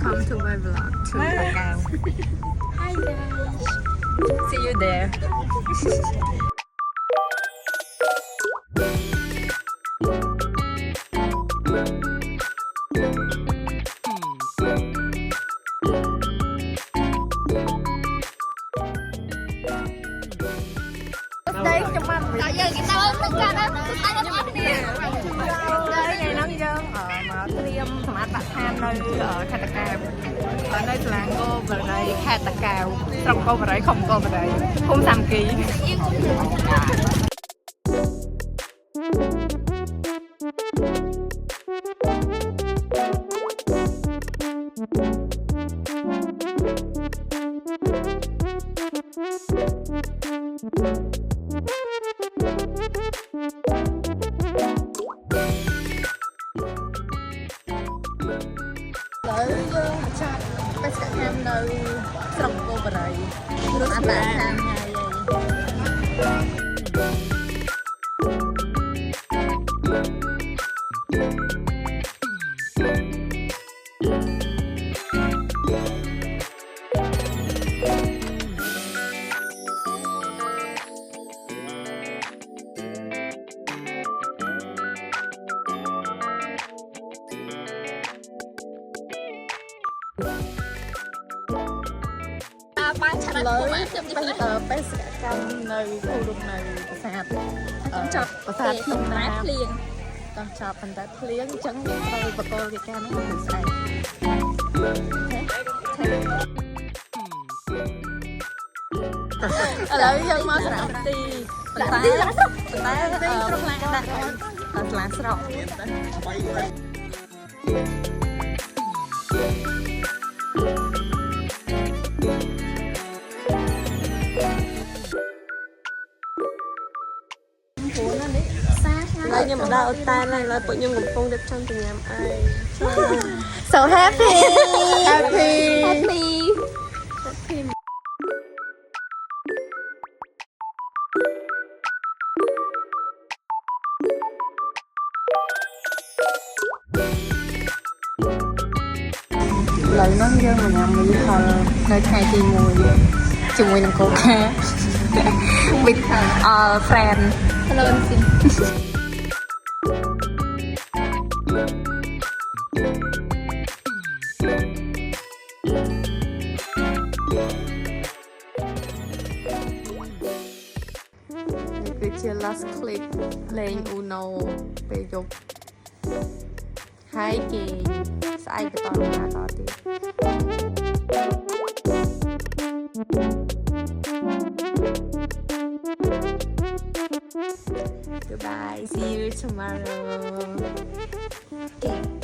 Welcome to my vlog to Macau. Hi guys. See you there. Đây chụp ảnh. Tại giờ người ta ơi, tất cả đó, tất cả đó nè. Đây ngày nắng dân ở mà Triêm mà đặt ham nơi ở Kha Tà Cào. Ở đây là cô vào đây Kha Tà Cào. Xong cô vào đấy không cô vào đấy. Không làm ký. Tới chắc bác sĩ ham nơi xong cô vào đấy. Nước ăn tàn ham ngày lớn bây giờ bác sĩ cam nơi khu vực này sạt sạt thông nam con chọc phần đất liếng trắng tôi và cô thì cam nó không được sạch ở đây dân mơ sạch đi phần tá lá sọc Đây nhưng mà đau tay này là bọn nhung cũng không được trong tình nhàm ai. so happy Happy. lời nói dân mà nhà Mỹ thờ nơi khai chi mùi chung mùi nằm cô ca with friend. Hello anh xin. Cứ chia last clip lên Uno về dục hai kỳ sai cái tòa nhà đó đi. Goodbye, see you tomorrow. Okay.